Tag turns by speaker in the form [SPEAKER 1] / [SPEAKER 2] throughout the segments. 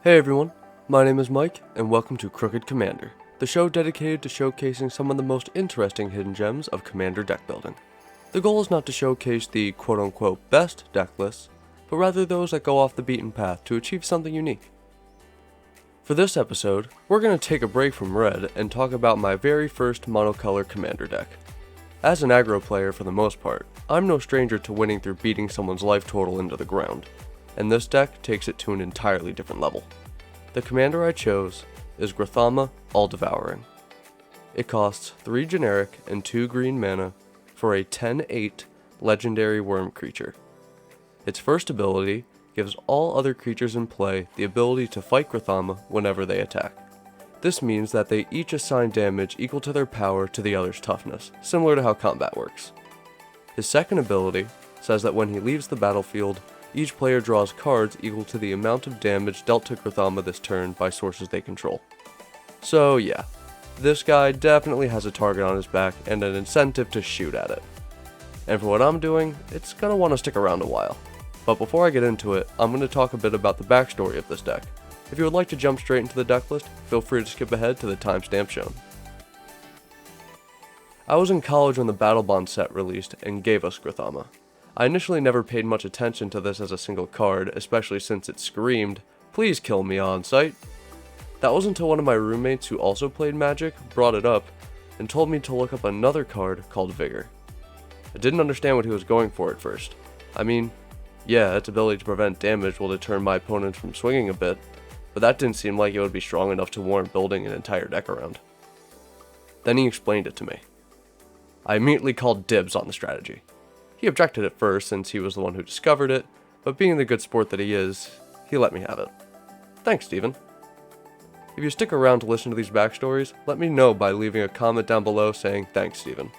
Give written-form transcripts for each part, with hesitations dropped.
[SPEAKER 1] Hey everyone, my name is Mike, and welcome to Crooked Commander, the show dedicated to showcasing some of the most interesting hidden gems of Commander deck building. The goal is not to showcase the quote-unquote best deck lists, but rather those that go off the beaten path to achieve something unique. For this episode, we're going to take a break from Red and talk about my very first monocolor Commander deck. As an aggro player for the most part, I'm no stranger to winning through beating someone's life total into the ground, and this deck takes it to an entirely different level. The commander I chose is Grothama, all Devouring. It costs 3 generic and 2 green mana for a 10/8 legendary worm creature. Its first ability gives all other creatures in play the ability to fight Grothama whenever they attack. This means that they each assign damage equal to their power to the other's toughness, similar to how combat works. His second ability says that when he leaves the battlefield, each player draws cards equal to the amount of damage dealt to Grothama this turn by sources they control. So yeah, this guy definitely has a target on his back and an incentive to shoot at it. And for what I'm doing, it's gonna want to stick around a while. But before I get into it, I'm going to talk a bit about the backstory of this deck. If you would like to jump straight into the deck list, feel free to skip ahead to the timestamp shown. I was in college when the Battle Bond set released and gave us Grothama. I initially never paid much attention to this as a single card, especially since it screamed, "Please kill me on sight." That was until one of my roommates who also played Magic brought it up and told me to look up another card called Vigor. I didn't understand what he was going for at first. I mean, yeah, its ability to prevent damage will deter my opponents from swinging a bit, but that didn't seem like it would be strong enough to warrant building an entire deck around. Then he explained it to me. I immediately called dibs on the strategy. He objected at first since he was the one who discovered it, but being the good sport that he is, he let me have it. Thanks, Steven. If you stick around to listen to these backstories, let me know by leaving a comment down below saying thanks, Steven.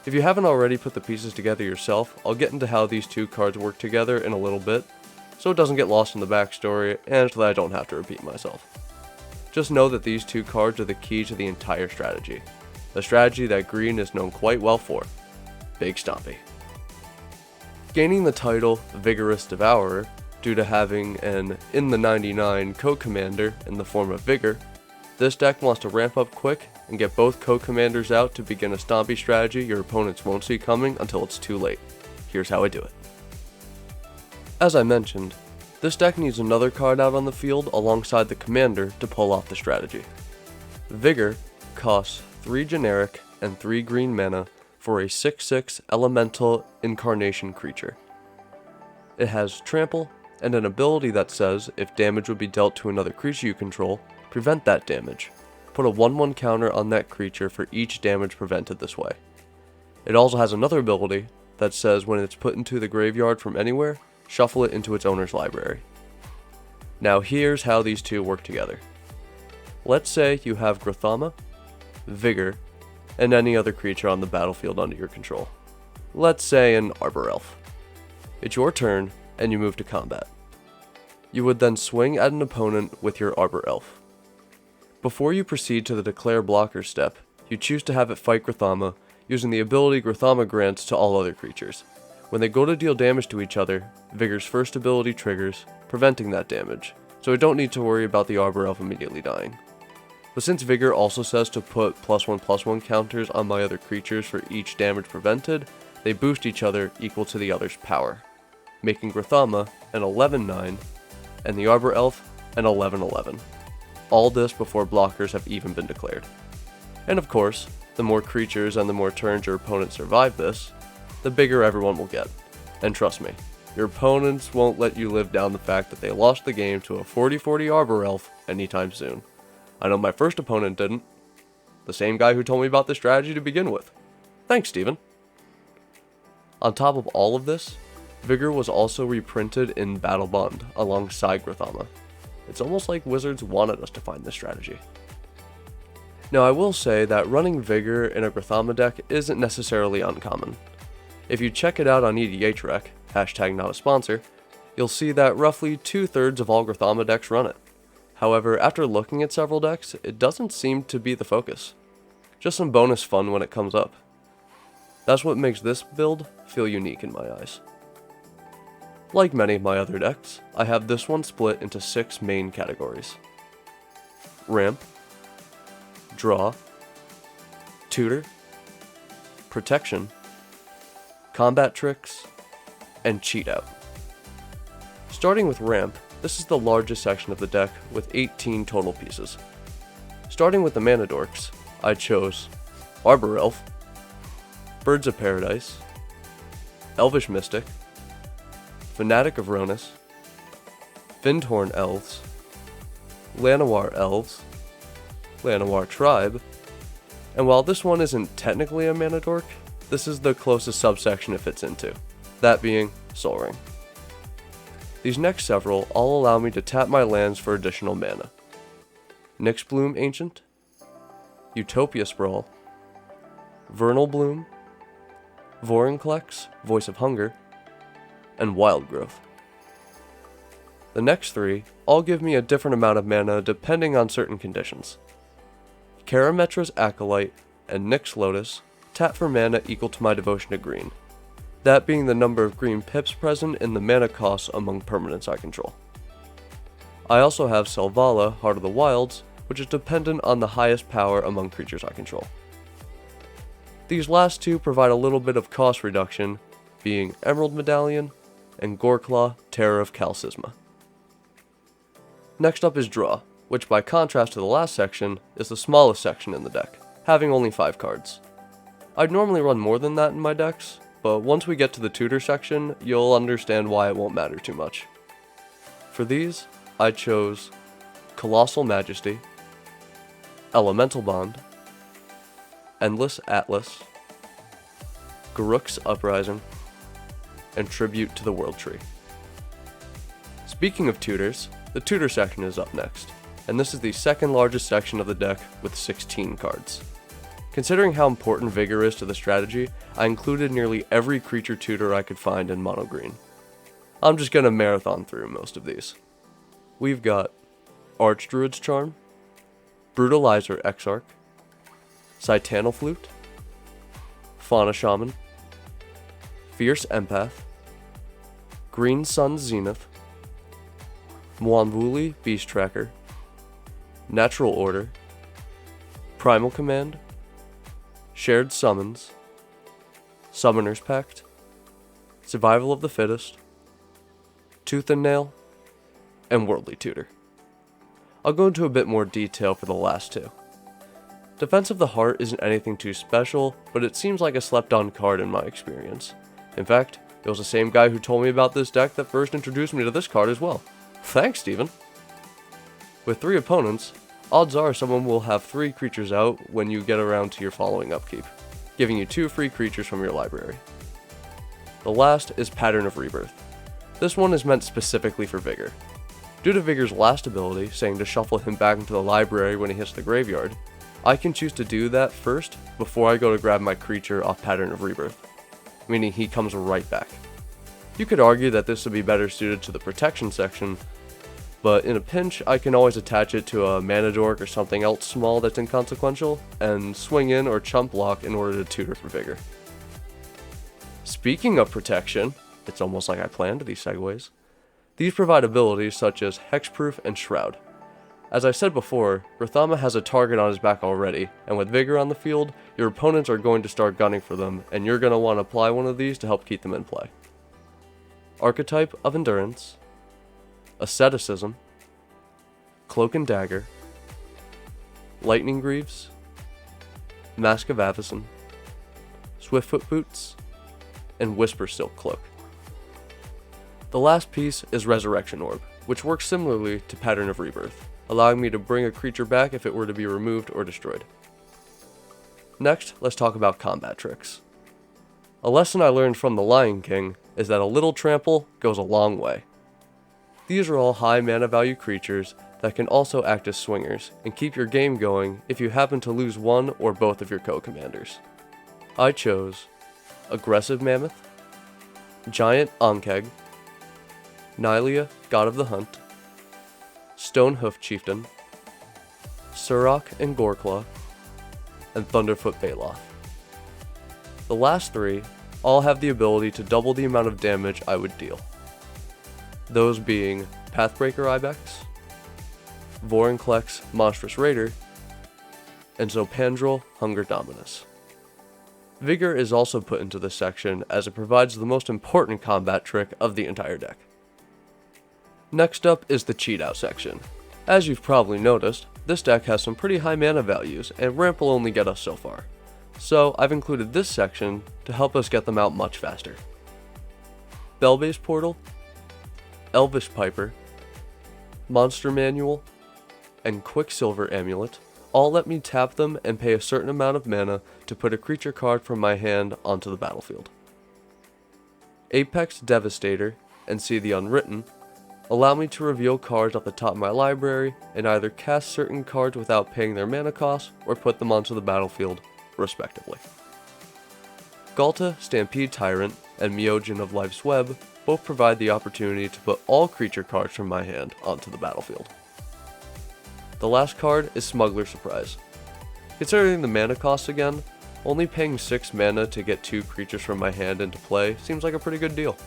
[SPEAKER 1] If you haven't already put the pieces together yourself, I'll get into how these two cards work together in a little bit, so it doesn't get lost in the backstory and so that I don't have to repeat myself. Just know that these two cards are the key to the entire strategy, a strategy that green is known quite well for. Big Stompy. Gaining the title Vigorous Devourer due to having an in the 99 co-commander in the form of Vigor, this deck wants to ramp up quick and get both co-commanders out to begin a stompy strategy your opponents won't see coming until it's too late. Here's how I do it. As I mentioned, this deck needs another card out on the field alongside the commander to pull off the strategy. Vigor costs 3 generic and 3 green mana for a 6/6 elemental incarnation creature. It has trample and an ability that says if damage would be dealt to another creature you control, prevent that damage. Put a 1/1 counter on that creature for each damage prevented this way. It also has another ability that says when it's put into the graveyard from anywhere, shuffle it into its owner's library. Now here's how these two work together. Let's say you have Grothama, Vigor, and any other creature on the battlefield under your control. Let's say an Arbor Elf. It's your turn, and you move to combat. You would then swing at an opponent with your Arbor Elf. Before you proceed to the Declare Blocker step, you choose to have it fight Grothama using the ability Grothama grants to all other creatures. When they go to deal damage to each other, Vigor's first ability triggers, preventing that damage, so we don't need to worry about the Arbor Elf immediately dying. But since Vigor also says to put +1/+1 counters on my other creatures for each damage prevented, they boost each other equal to the other's power, making Grothama an 11/9 and the Arbor Elf an 11/11. All this before blockers have even been declared. And of course, the more creatures and the more turns your opponents survive this, the bigger everyone will get. And trust me, your opponents won't let you live down the fact that they lost the game to a 40/40 Arbor Elf anytime soon. I know my first opponent didn't. The same guy who told me about this strategy to begin with. Thanks, Steven. On top of all of this, Vigor was also reprinted in Battle Bond alongside Grothama. It's almost like Wizards wanted us to find this strategy. Now I will say that running Vigor in a Grothama deck isn't necessarily uncommon. If you check it out on EDHREC, hashtag not a sponsor, you'll see that roughly 2/3 of all Grothama decks run it. However, after looking at several decks, it doesn't seem to be the focus. Just some bonus fun when it comes up. That's what makes this build feel unique in my eyes. Like many of my other decks, I have this one split into 6 main categories: Ramp, Draw, Tutor, Protection, Combat Tricks, and Cheat Out. Starting with Ramp, this is the largest section of the deck with 18 total pieces. Starting with the Mana Dorks, I chose Arbor Elf, Birds of Paradise, Elvish Mystic, Fanatic of Ronus, Fyndhorn Elves, Llanowar Elves, Llanowar Tribe, and while this one isn't technically a Mana Dork, this is the closest subsection it fits into, that being Sol Ring. These next several all allow me to tap my lands for additional mana: Nyxbloom Ancient, Utopia Sprawl, Vernal Bloom, Vorinclex, Voice of Hunger, and Wild Growth. The next 3 all give me a different amount of mana depending on certain conditions. Karametra's Acolyte and Nyx Lotus tap for mana equal to my devotion to green, that being the number of green pips present in the mana costs among permanents I control. I also have Selvala, Heart of the Wilds, which is dependent on the highest power among creatures I control. These last 2 provide a little bit of cost reduction, being Emerald Medallion and Goreclaw, Terror of Calcisma. Next up is Draw, which by contrast to the last section, is the smallest section in the deck, having only 5 cards. I'd normally run more than that in my decks, but once we get to the Tutor section, you'll understand why it won't matter too much. For these, I chose Colossal Majesty, Elemental Bond, Endless Atlas, Garruk's Uprising, and Tribute to the World Tree. Speaking of tutors, the Tutor section is up next, and this is the second largest section of the deck with 16 cards. Considering how important Vigor is to the strategy, I included nearly every creature tutor I could find in mono green. I'm just gonna marathon through most of these. We've got Archdruid's Charm, Brutalizer Exarch, Citannal Flute, Fauna Shaman, Fierce Empath, Green Sun Zenith, Mwamvuli Beast Tracker, Natural Order, Primal Command, Shared Summons, Summoner's Pact, Survival of the Fittest, Tooth and Nail, and Worldly Tutor. I'll go into a bit more detail for the last 2. Defense of the Heart isn't anything too special, but it seems like a slept-on card in my experience. In fact, it was the same guy who told me about this deck that first introduced me to this card as well. Thanks, Steven! With 3 opponents, odds are someone will have 3 creatures out when you get around to your following upkeep, giving you 2 free creatures from your library. The last is Pattern of Rebirth. This one is meant specifically for Vigor. Due to Vigor's last ability, saying to shuffle him back into the library when he hits the graveyard, I can choose to do that first before I go to grab my creature off Pattern of Rebirth, meaning he comes right back. You could argue that this would be better suited to the protection section, but in a pinch I can always attach it to a Mana Dork or something else small that's inconsequential, and swing in or chump block in order to tutor for Vigor. Speaking of protection, it's almost like I planned these segues. These provide abilities such as Hexproof and Shroud. As I said before, Grothama has a target on his back already, and with Vigor on the field, your opponents are going to start gunning for them, and you're going to want to apply one of these to help keep them in play. Archetype of Endurance, Asceticism, Cloak and Dagger, Lightning Greaves, Mask of Avacyn, Swiftfoot Boots, and Whisper Silk Cloak. The last piece is Resurrection Orb, which works similarly to Pattern of Rebirth, allowing me to bring a creature back if it were to be removed or destroyed. Next, let's talk about combat tricks. A lesson I learned from the Lion King is that a little trample goes a long way. These are all high mana value creatures that can also act as swingers and keep your game going if you happen to lose one or both of your co-commanders. I chose Aggressive Mammoth, Giant Ankeg, Nylea, God of the Hunt, Stonehoof Chieftain, Surrak and Goreclaw, and Thunderfoot Baloth. The last 3 all have the ability to double the amount of damage I would deal. those being Pathbreaker Ibex, Vorinclex Monstrous Raider, and Zopandrel Hunger Dominus. Vigor is also put into this section as it provides the most important combat trick of the entire deck. Next up is the cheat out section. As you've probably noticed, this deck has some pretty high mana values and ramp will only get us so far. So I've included this section to help us get them out much faster. Bellbase Portal, Elvish Piper, Monster Manual, and Quicksilver Amulet all let me tap them and pay a certain amount of mana to put a creature card from my hand onto the battlefield. Apex Devastator and See the Unwritten allow me to reveal cards off the top of my library and either cast certain cards without paying their mana cost or put them onto the battlefield, respectively. Ghalta, Stampede Tyrant, and Myojin of Life's Web both provide the opportunity to put all creature cards from my hand onto the battlefield. The last card is Smuggler Surprise. Considering the mana cost again, only paying 6 mana to get 2 creatures from my hand into play seems like a pretty good deal.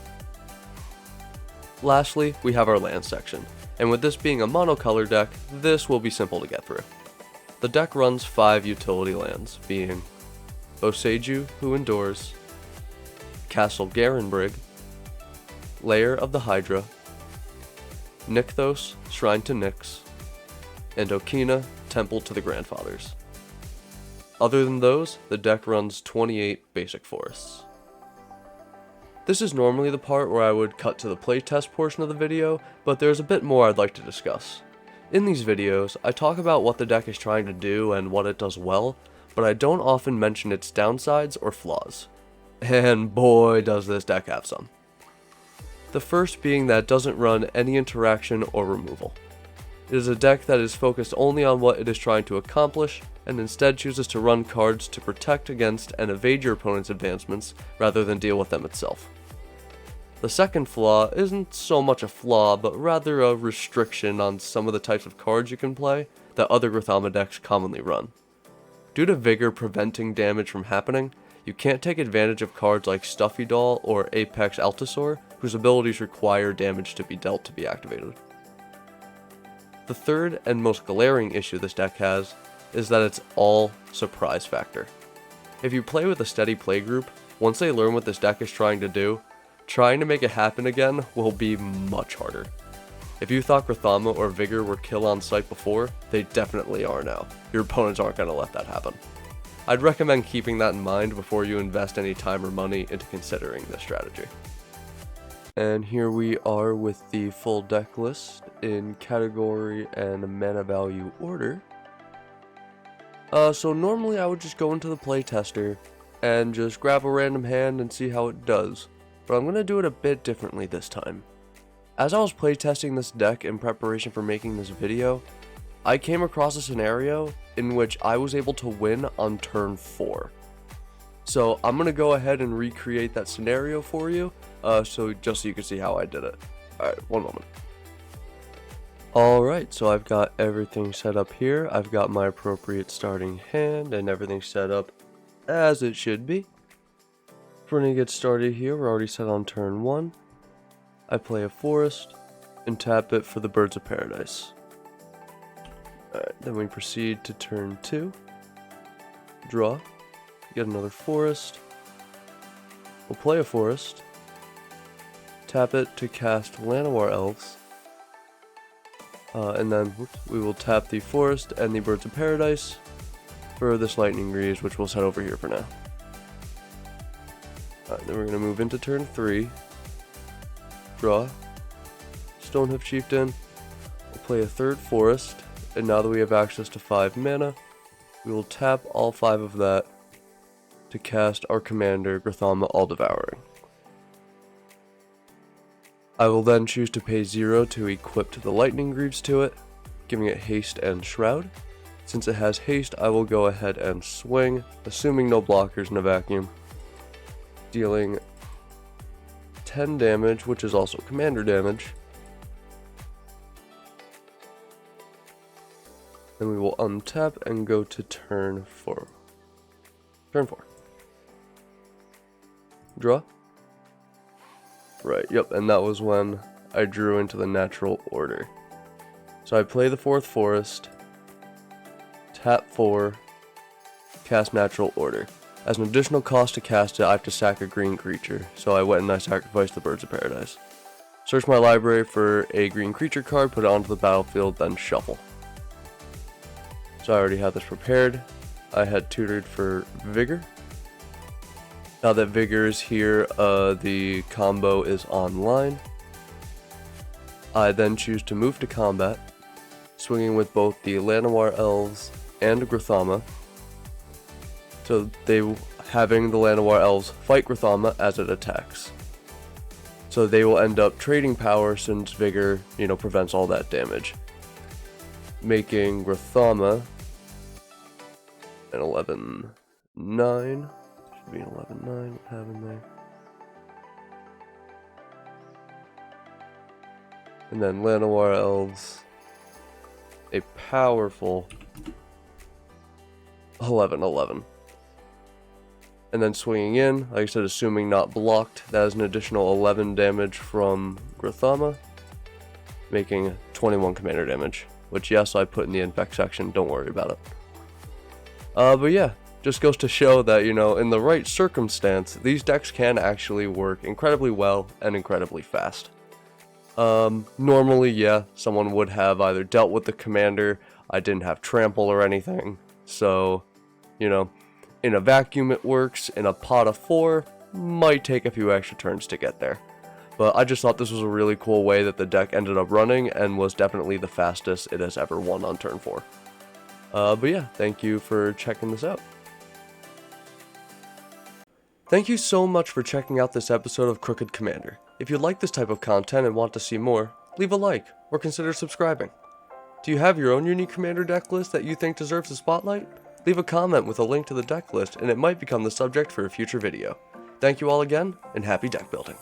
[SPEAKER 1] Lastly, we have our land section, and with this being a monocolor deck, this will be simple to get through. The deck runs 5 utility lands, being Boseiju, Who Endures, Castle Garenbrig, Lair of the Hydra, Nykthos, Shrine to Nyx, and Okina, Temple to the Grandfathers. Other than those, the deck runs 28 basic forests. This is normally the part where I would cut to the playtest portion of the video, but there's a bit more I'd like to discuss. In these videos, I talk about what the deck is trying to do and what it does well, but I don't often mention its downsides or flaws. And boy does this deck have some. The first being that it doesn't run any interaction or removal. It is a deck that is focused only on what it is trying to accomplish, and instead chooses to run cards to protect against and evade your opponent's advancements rather than deal with them itself. The second flaw isn't so much a flaw, but rather a restriction on some of the types of cards you can play that other Grothama decks commonly run. Due to Vigor preventing damage from happening, you can't take advantage of cards like Stuffy Doll or Apex Altasaur, whose abilities require damage to be dealt to be activated. The third and most glaring issue this deck has is that it's all surprise factor. If you play with a steady play group, once they learn what this deck is trying to do, trying to make it happen again will be much harder. If you thought Grothama or Vigor were kill on sight before, they definitely are now. Your opponents aren't going to let that happen. I'd recommend keeping that in mind before you invest any time or money into considering this strategy. And here we are with the full deck list in category and mana value order. So normally I would just go into the playtester and just grab a random hand and see how it does, but I'm going to do it a bit differently this time. As I was playtesting this deck in preparation for making this video, I came across a scenario in which I was able to win on turn 4. So I'm going to go ahead and recreate that scenario for you, just so you can see how I did it. Alright, one moment. Alright, so I've got everything set up here. I've got my appropriate starting hand and everything set up as it should be. We're going to get started here. We're already set on turn 1. I play a forest and tap it for the Birds of Paradise. Alright, then we proceed to turn 2. Draw. Get another forest. We'll play a forest. Tap it to cast Llanowar Elves. And then we will tap the forest and the Birds of Paradise for this Lightning Greaves, which we'll set over here for now. Alright, then we're going to move into turn 3. Draw. Stonehoof Chieftain. We'll play a third forest, and now that we have access to 5 mana, we will tap all 5 of that to cast our commander, Grothama All-Devouring. I will then choose to pay 0 to equip the Lightning Greaves to it, giving it haste and shroud. Since it has haste, I will go ahead and swing, assuming no blockers in a vacuum, dealing 10 damage, which is also commander damage. Then we will untap and go to turn 4. Turn 4. Draw. Right, yep, and that was when I drew into the natural order. So I play the 4th Forest, tap 4, cast Natural Order. As an additional cost to cast it, I have to sack a green creature, so I went and I sacrificed the Birds of Paradise. Search my library for a green creature card, put it onto the battlefield, then shuffle. So I already had this prepared. I had tutored for Vigor. Now that Vigor is here, the combo is online. I then choose to move to combat, swinging with both the Llanowar Elves and Grothama. So having the Llanowar Elves fight Grothama as it attacks. So they will end up trading power since Vigor, prevents all that damage. Making Grothama an 11-9. Should be an 11-9. What happened there? And then Llanowar Elves, a powerful 11-11. And then swinging in, like I said, assuming not blocked, that is an additional 11 damage from Grothama, making 21 commander damage. Which, yes, I put in the infect section, don't worry about it. But yeah, just goes to show that, in the right circumstance, these decks can actually work incredibly well and incredibly fast. Normally, yeah, someone would have either dealt with the commander, I didn't have trample or anything, so, in a vacuum it works, in a pot of 4, might take a few extra turns to get there. But I just thought this was a really cool way that the deck ended up running, and was definitely the fastest it has ever won on turn 4. But yeah, thank you for checking this out. Thank you so much for checking out this episode of Crooked Commander. If you like this type of content and want to see more, leave a like, or consider subscribing. Do you have your own unique commander deck list that you think deserves a spotlight? Leave a comment with a link to the deck list and it might become the subject for a future video. Thank you all again, and happy deck building.